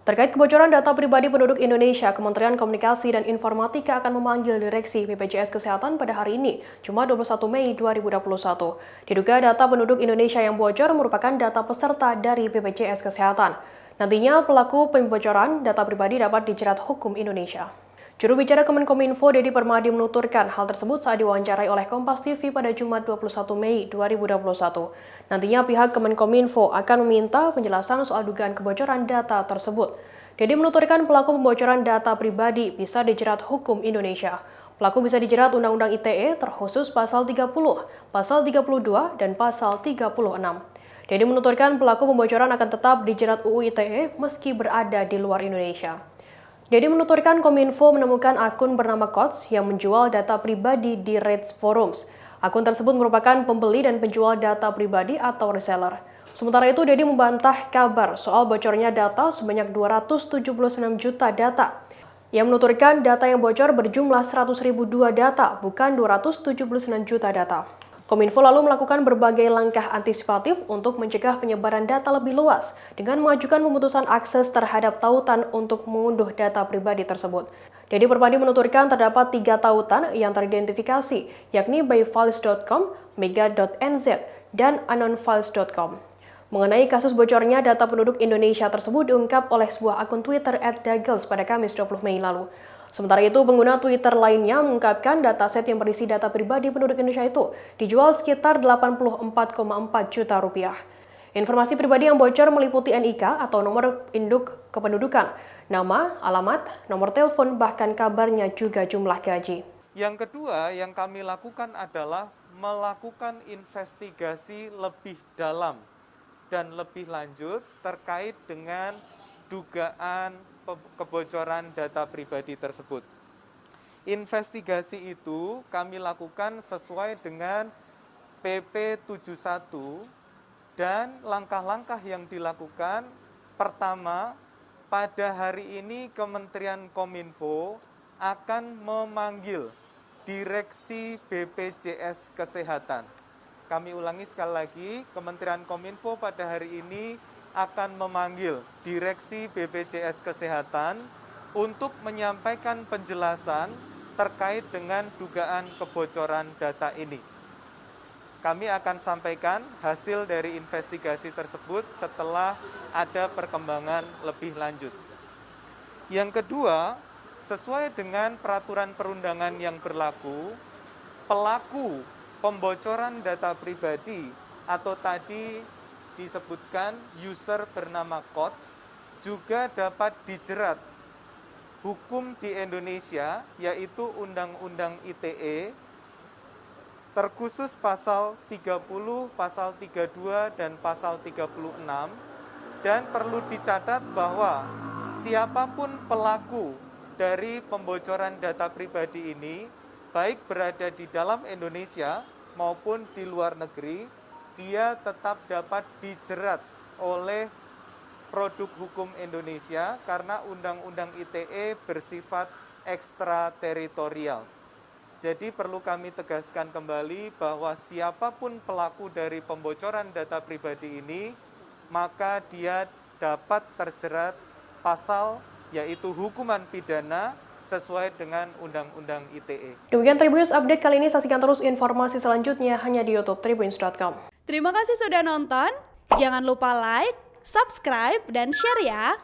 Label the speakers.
Speaker 1: Terkait kebocoran data pribadi penduduk Indonesia, Kementerian Komunikasi dan Informatika akan memanggil Direksi BPJS Kesehatan pada hari ini, Jumat 21 Mei 2021. Diduga data penduduk Indonesia yang bocor merupakan data peserta dari BPJS Kesehatan. Nantinya pelaku pembocoran data pribadi dapat dijerat hukum Indonesia. Juru bicara Kemenkominfo Dedi Permadi menuturkan hal tersebut saat diwawancarai oleh Kompas TV pada Jumat 21 Mei 2021. Nantinya pihak Kemenkominfo akan meminta penjelasan soal dugaan kebocoran data tersebut. Dedi menuturkan pelaku pembocoran data pribadi bisa dijerat hukum Indonesia. Pelaku bisa dijerat Undang-Undang ITE terkhusus Pasal 30, Pasal 32, dan Pasal 36. Dedi menuturkan pelaku pembocoran akan tetap dijerat UU ITE meski berada di luar Indonesia. Dedi menuturkan Kominfo menemukan akun bernama Kots yang menjual data pribadi di Reds Forums. Akun tersebut merupakan pembeli dan penjual data pribadi atau reseller. Sementara itu, Dedi membantah kabar soal bocornya data sebanyak 279 juta data. Ia menuturkan data yang bocor berjumlah 100.002 data, bukan 279 juta data. Kominfo lalu melakukan berbagai langkah antisipatif untuk mencegah penyebaran data lebih luas dengan mengajukan pemutusan akses terhadap tautan untuk mengunduh data pribadi tersebut. Dedi Permadi menuturkan terdapat 3 tautan yang teridentifikasi, yakni byfiles.com, mega.nz, dan anonfiles.com. Mengenai kasus bocornya data penduduk Indonesia tersebut diungkap oleh sebuah akun Twitter @dagels pada Kamis 20 Mei lalu. Sementara itu, pengguna Twitter lainnya mengungkapkan dataset yang berisi data pribadi penduduk Indonesia itu dijual sekitar 84,4 juta rupiah. Informasi pribadi yang bocor meliputi NIK atau nomor induk kependudukan, nama, alamat, nomor telepon, bahkan kabarnya juga jumlah gaji.
Speaker 2: Yang kedua yang kami lakukan adalah melakukan investigasi lebih dalam dan lebih lanjut terkait dengan dugaan kebocoran data pribadi tersebut. Investigasi itu kami lakukan sesuai dengan PP 71 dan langkah-langkah yang dilakukan. Pertama, pada hari ini Kementerian Kominfo akan memanggil Direksi BPJS Kesehatan. Kami ulangi sekali lagi, Kementerian Kominfo pada hari ini akan memanggil Direksi BPJS Kesehatan untuk menyampaikan penjelasan terkait dengan dugaan kebocoran data ini. Kami akan sampaikan hasil dari investigasi tersebut setelah ada perkembangan lebih lanjut. Yang kedua, sesuai dengan peraturan perundangan yang berlaku, pelaku pembocoran data pribadi atau tadi disebutkan user bernama Kots juga dapat dijerat hukum di Indonesia, yaitu Undang-Undang ITE terkhusus Pasal 30, Pasal 32, dan Pasal 36. Dan perlu dicatat bahwa siapapun pelaku dari pembocoran data pribadi ini, baik berada di dalam Indonesia maupun di luar negeri, dia tetap dapat dijerat oleh produk hukum Indonesia karena Undang-Undang ITE bersifat ekstrateritorial. Jadi perlu kami tegaskan kembali bahwa siapapun pelaku dari pembocoran data pribadi ini, maka dia dapat terjerat pasal yaitu hukuman pidana sesuai dengan Undang-Undang ITE.
Speaker 1: Demikian Tribunnews Update kali ini, saksikan terus informasi selanjutnya hanya di YouTube Tribunnews.com.
Speaker 3: Terima kasih sudah nonton. Jangan lupa like, subscribe, dan share ya.